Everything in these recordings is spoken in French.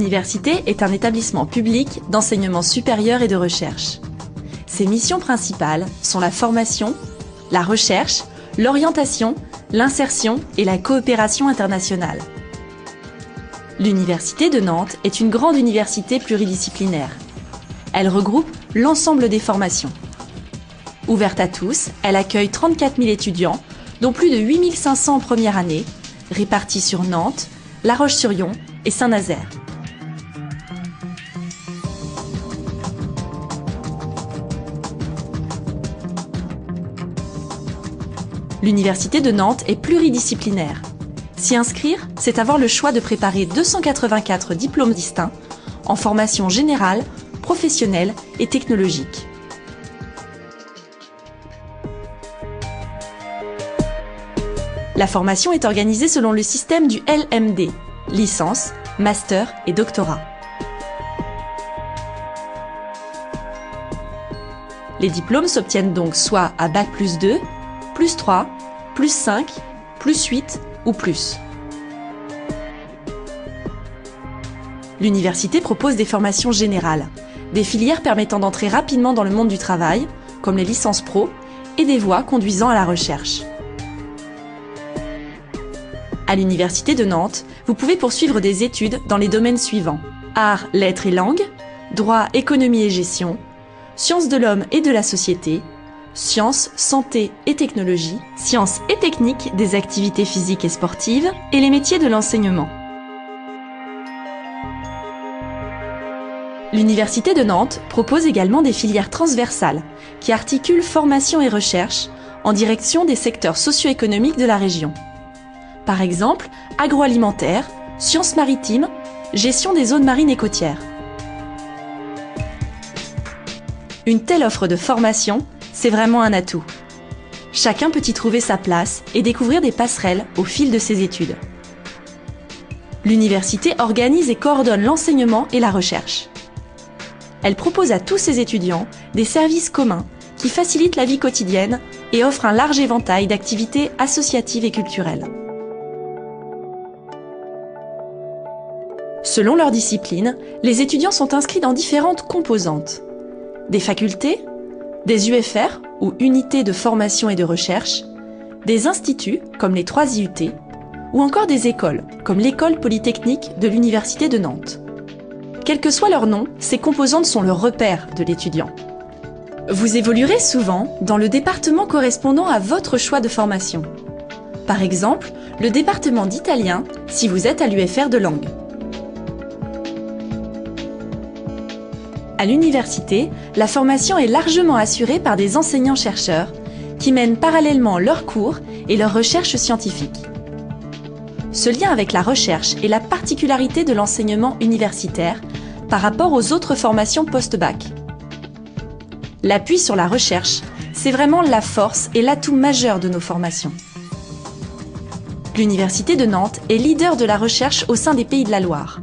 L'université est un établissement public d'enseignement supérieur et de recherche. Ses missions principales sont la formation, la recherche, l'orientation, l'insertion et la coopération internationale. L'Université de Nantes est une grande université pluridisciplinaire. Elle regroupe l'ensemble des formations. Ouverte à tous, elle accueille 34 000 étudiants, dont plus de 8 500 en première année, répartis sur Nantes, La Roche-sur-Yon et Saint-Nazaire. L'Université de Nantes est pluridisciplinaire. S'y inscrire, c'est avoir le choix de préparer 284 diplômes distincts en formation générale, professionnelle et technologique. La formation est organisée selon le système du LMD, licence, master et doctorat. Les diplômes s'obtiennent donc soit à Bac+2, +3, +5, +8 ou plus. L'université propose des formations générales, des filières permettant d'entrer rapidement dans le monde du travail, comme les licences pro, et des voies conduisant à la recherche. À l'Université de Nantes, vous pouvez poursuivre des études dans les domaines suivants: arts, lettres et langues, droit, économie et gestion, sciences de l'homme et de la société, sciences, santé et technologie, sciences et techniques des activités physiques et sportives, et les métiers de l'enseignement. L'Université de Nantes propose également des filières transversales qui articulent formation et recherche en direction des secteurs socio-économiques de la région. Par exemple, agroalimentaire, sciences maritimes, gestion des zones marines et côtières. Une telle offre de formation, c'est vraiment un atout. Chacun peut y trouver sa place et découvrir des passerelles au fil de ses études. L'université organise et coordonne l'enseignement et la recherche. Elle propose à tous ses étudiants des services communs qui facilitent la vie quotidienne et offrent un large éventail d'activités associatives et culturelles. Selon leur discipline, les étudiants sont inscrits dans différentes composantes. Des facultés, des UFR ou unités de formation et de recherche, des instituts comme les 3 IUT, ou encore des écoles comme l'École polytechnique de l'Université de Nantes. Quel que soit leur nom, ces composantes sont le repère de l'étudiant. Vous évoluerez souvent dans le département correspondant à votre choix de formation. Par exemple, le département d'italien si vous êtes à l'UFR de langue. À l'université, la formation est largement assurée par des enseignants-chercheurs qui mènent parallèlement leurs cours et leurs recherches scientifiques. Ce lien avec la recherche est la particularité de l'enseignement universitaire par rapport aux autres formations post-bac. L'appui sur la recherche, c'est vraiment la force et l'atout majeur de nos formations. L'Université de Nantes est leader de la recherche au sein des Pays de la Loire.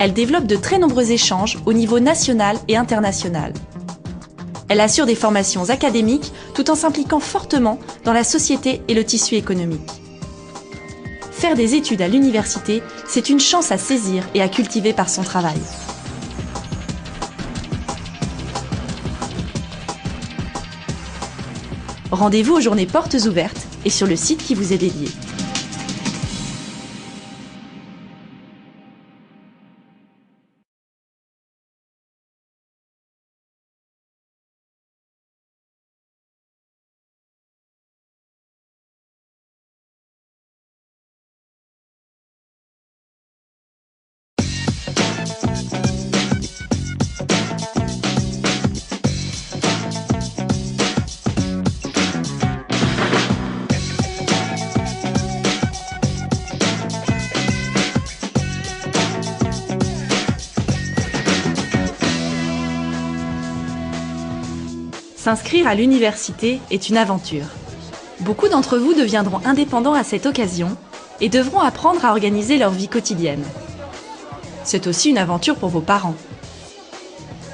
Elle développe de très nombreux échanges au niveau national et international. Elle assure des formations académiques tout en s'impliquant fortement dans la société et le tissu économique. Faire des études à l'université, c'est une chance à saisir et à cultiver par son travail. Rendez-vous aux journées portes ouvertes et sur le site qui vous est dédié. S'inscrire à l'université est une aventure. Beaucoup d'entre vous deviendront indépendants à cette occasion et devront apprendre à organiser leur vie quotidienne. C'est aussi une aventure pour vos parents.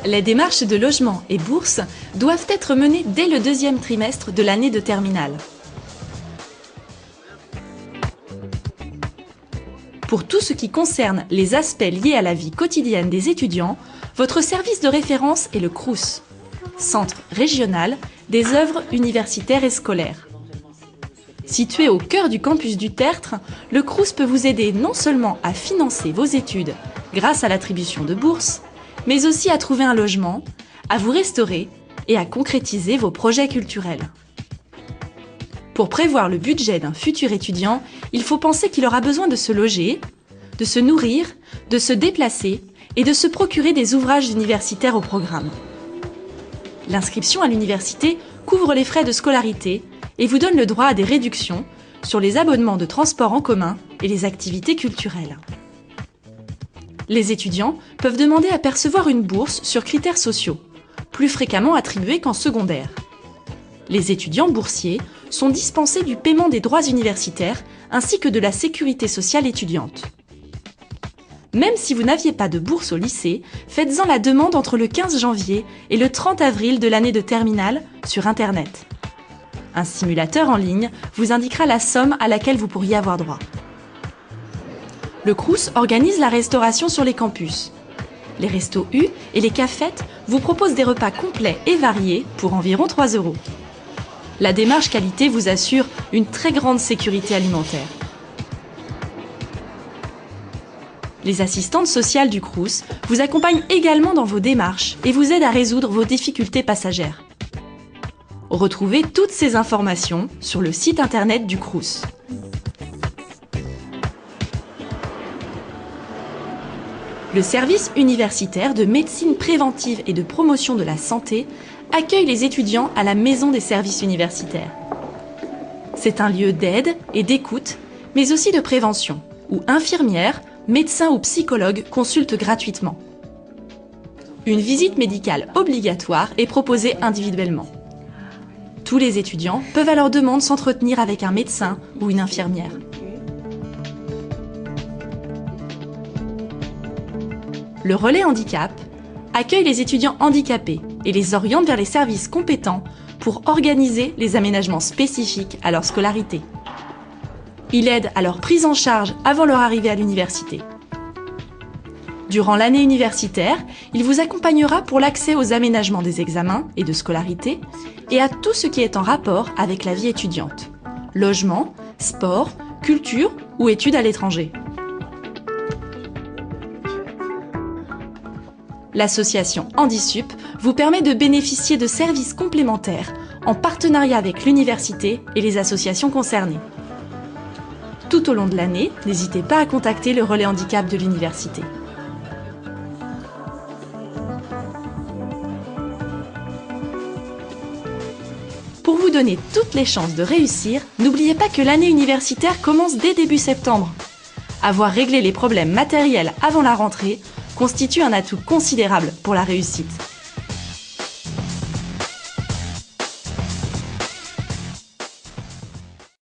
Les démarches de logement et bourse doivent être menées dès le 2e trimestre de l'année de terminale. Pour tout ce qui concerne les aspects liés à la vie quotidienne des étudiants, votre service de référence est le Crous, Centre régional des œuvres universitaires et scolaires. Situé au cœur du campus du Tertre, le Crous peut vous aider non seulement à financer vos études grâce à l'attribution de bourses, mais aussi à trouver un logement, à vous restaurer et à concrétiser vos projets culturels. Pour prévoir le budget d'un futur étudiant, il faut penser qu'il aura besoin de se loger, de se nourrir, de se déplacer et de se procurer des ouvrages universitaires au programme. L'inscription à l'université couvre les frais de scolarité et vous donne le droit à des réductions sur les abonnements de transport en commun et les activités culturelles. Les étudiants peuvent demander à percevoir une bourse sur critères sociaux, plus fréquemment attribuée qu'en secondaire. Les étudiants boursiers sont dispensés du paiement des droits universitaires ainsi que de la sécurité sociale étudiante. Même si vous n'aviez pas de bourse au lycée, faites-en la demande entre le 15 janvier et le 30 avril de l'année de terminale sur Internet. Un simulateur en ligne vous indiquera la somme à laquelle vous pourriez avoir droit. Le Crous organise la restauration sur les campus. Les Restos U et les cafettes vous proposent des repas complets et variés pour environ 3 €. La démarche qualité vous assure une très grande sécurité alimentaire. Les assistantes sociales du Crous vous accompagnent également dans vos démarches et vous aident à résoudre vos difficultés passagères. Retrouvez toutes ces informations sur le site internet du Crous. Le service universitaire de médecine préventive et de promotion de la santé accueille les étudiants à la Maison des services universitaires. C'est un lieu d'aide et d'écoute, mais aussi de prévention, où infirmières, médecins ou psychologues consultent gratuitement. Une visite médicale obligatoire est proposée individuellement. Tous les étudiants peuvent à leur demande s'entretenir avec un médecin ou une infirmière. Le relais handicap accueille les étudiants handicapés et les oriente vers les services compétents pour organiser les aménagements spécifiques à leur scolarité. Il aide à leur prise en charge avant leur arrivée à l'université. Durant l'année universitaire, il vous accompagnera pour l'accès aux aménagements des examens et de scolarité et à tout ce qui est en rapport avec la vie étudiante. Logement, sport, culture ou études à l'étranger. L'association Handisup vous permet de bénéficier de services complémentaires en partenariat avec l'université et les associations concernées. Tout au long de l'année, n'hésitez pas à contacter le relais handicap de l'université. Pour vous donner toutes les chances de réussir, n'oubliez pas que l'année universitaire commence dès début septembre. Avoir réglé les problèmes matériels avant la rentrée constitue un atout considérable pour la réussite.